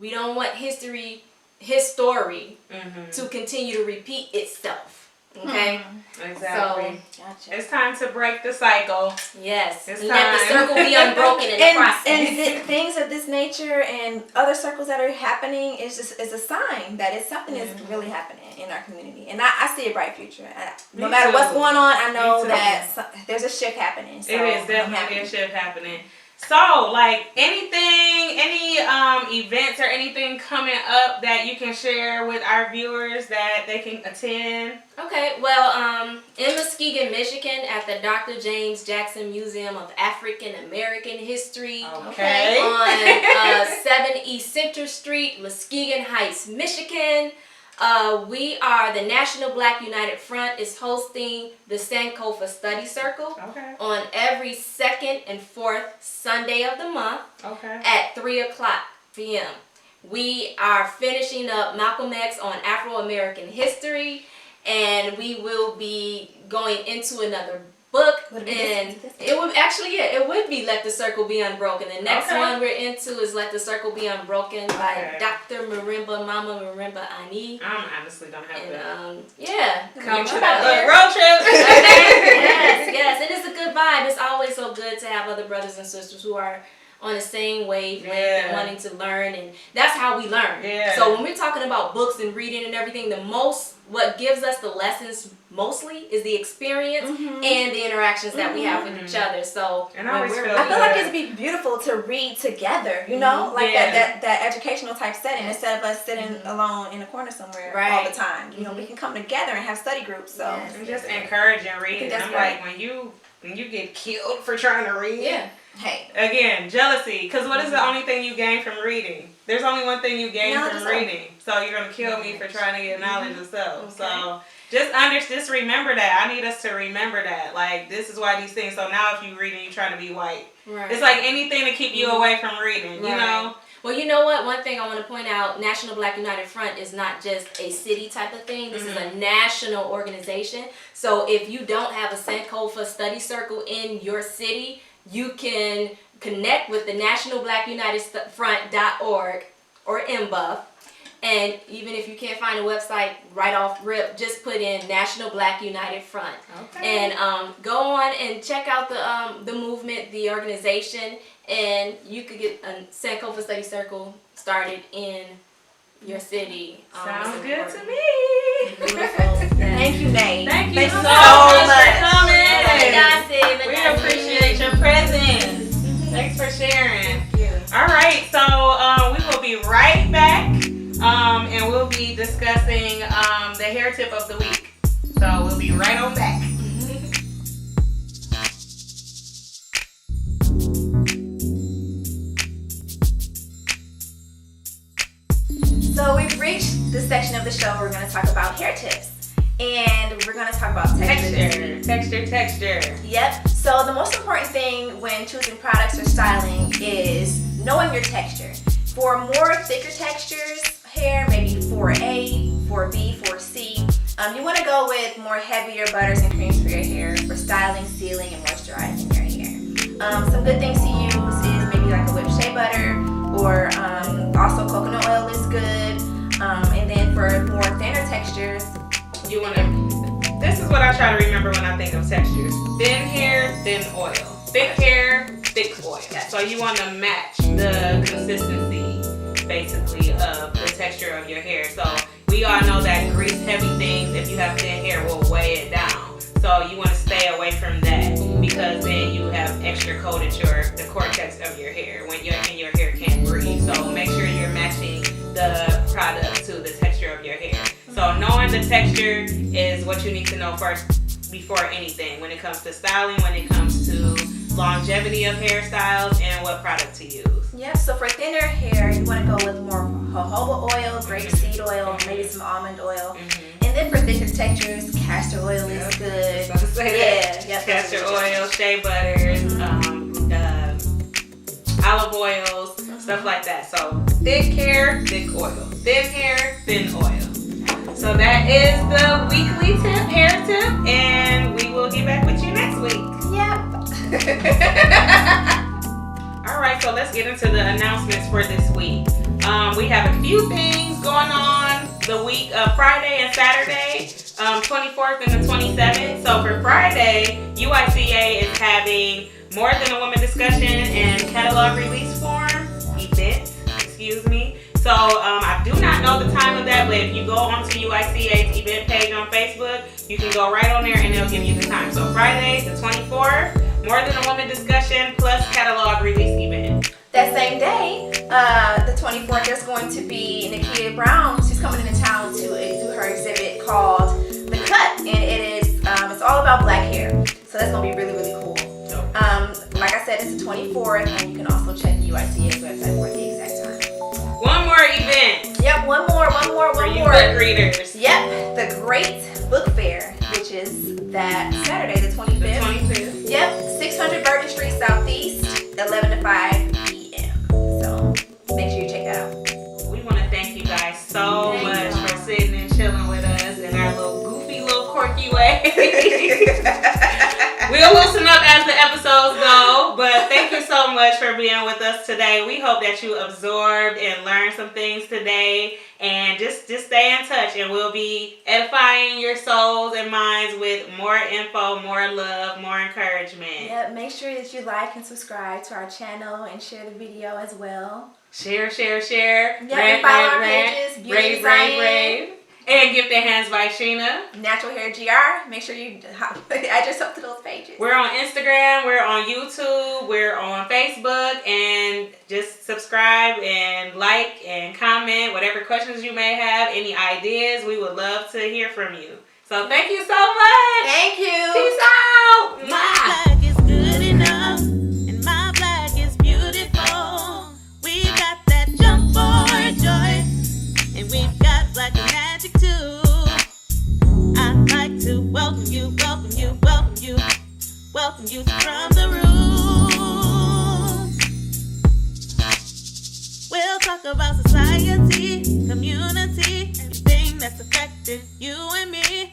We don't want his story to continue to repeat itself. Okay? Exactly. So, gotcha. It's time to break the cycle. Yes. It's Let the circle be unbroken in the process. And things of this nature and other circles that are happening is a sign that it's something is really happening in our community. And I see a bright future. No matter what's going on, I know that there's a shift happening. So it is definitely a shift happening. So, like, any events or anything coming up that you can share with our viewers that they can attend? Okay, well, in Muskegon, Michigan, at the Dr. James Jackson Museum of African American History. Okay. On 7 East Center Street, Muskegon Heights, Michigan. The National Black United Front is hosting the Sankofa Study Circle on every second and fourth Sunday of the month at 3:00 p.m. We are finishing up Malcolm X on Afro-American history, and we will be going into another book, and it would be Let the Circle Be Unbroken. The next one we're into is Let the Circle Be Unbroken by Dr. Mama Marimba Ani. I'm honestly gonna have to come to that road trip. yes, and it's a good vibe. It's always so good to have other brothers and sisters who are on the same wavelength and wanting to learn, and that's how we learn. So when we're talking about books and reading and everything, what gives us the lessons mostly is the experience and the interactions that we have with each other. So I feel like it'd be beautiful to read together, you know, like that educational type setting, instead of us sitting alone in a corner somewhere all the time. You know, we can come together and have study groups. So and just encouraging reading. I'm like, when you get killed for trying to read. Hey. Again, jealousy. Because what is the only thing you gain from reading? There's only one thing you gain from reading. So you're going to kill me for trying to get knowledge of self. So just remember that. I need us to remember that. Like, this is why these things. So now if you read and you're trying to be white. It's like anything to keep you away from reading, you know? Well, you know what? One thing I want to point out, National Black United Front is not just a city type of thing. This is a national organization. So if you don't have a Sankofa study circle in your city, you can connect with the National Black United Front.org or MBUF. And even if you can't find a website right off rip, just put in National Black United Front. And go on and check out the movement, the organization, and you could get a Sankofa study circle started in your city. Sounds good to me. Beautiful. Thank you, Nate. Thank you so much for coming. We appreciate your presence. Thanks for sharing. All right, so we will be right back, and we'll be discussing the hair tip of the week. So we'll be right on back. So we've reached the section of the show where we're going to talk about hair tips. And we're going to talk about texture. Yep. So the most important thing when choosing products or styling is knowing your texture. For more thicker textures, hair, maybe 4A, 4B, 4C, you want to go with more heavier butters and creams for your hair for styling, sealing, and moisturizing your hair. Some good things to use is maybe like a whipped shea butter, or also coconut oil is good. And then for more thinner textures, this is what I try to remember when I think of textures. Thin hair, thin oil. Thick hair, thick oil. So you want to match the consistency, basically, of the texture of your hair. So we all know that grease heavy things, if you have thin hair, will weigh it down. So you want to stay away from that, because then you have extra coated the cortex of your hair when your hair can't breathe. So make sure you're matching the product to the texture of your hair. So knowing the texture is what you need to know first before anything when it comes to styling, when it comes to longevity of hairstyles, and what product to use. Yep, so for thinner hair, you want to go with more jojoba oil, grapeseed oil, maybe some almond oil. And then for thicker textures, castor oil is good. Castor oil, shea butters, olive oils, stuff like that. So thick hair, thick oil. Thin hair, thin oil. So that is the weekly hair tip, and we will get back with you next week. Yep. All right, so let's get into the announcements for this week. We have a few things going on the week of Friday and Saturday, 24th and the 27th. So for Friday, UICA is having More Than a Woman discussion and catalog release form event. So I do not know the time of that, but if you go onto UICA's event page on Facebook, you can go right on there and they'll give you the time. So Friday, the 24th, More Than a Woman discussion plus catalog release event. That same day, the 24th, there's going to be Nakia Brown. She's coming into town to do her exhibit called The Cut, and it's all about black hair. So that's gonna be really, really cool. Like I said, it's the 24th, and you can also check the UICA's website for the exact time. One more event. Yep, one more. For you book readers. Yep, the Great Book Fair, which is that Saturday, the 25th. The 25th. Yep, 600 Burton Street Southeast, 11 to 5 p.m. So make sure you check that out. We want to thank you guys so much for sitting and chilling with us in our little goofy, little quirky way. We'll loosen up as the episodes go, but thank you so much for being with us today. We hope that you absorbed and learned some things today, and just stay in touch, and we'll be edifying your souls and minds with more info, more love, more encouragement. Yep, make sure that you like and subscribe to our channel and share the video as well. Share. Yep, and follow our pages, Beauty Rave. And Gift and Hands by Sheena. Natural Hair GR. Make sure you add yourself to those pages. We're on Instagram. We're on YouTube. We're on Facebook. And just subscribe and like and comment. Whatever questions you may have, any ideas, we would love to hear from you. So thank you so much. Thank you. Peace out. My black is good enough, and my black is beautiful. We got that jump for joy, and we've got black magic too. I'd like to welcome you from the room. We'll talk about society, community, everything that's affecting you and me.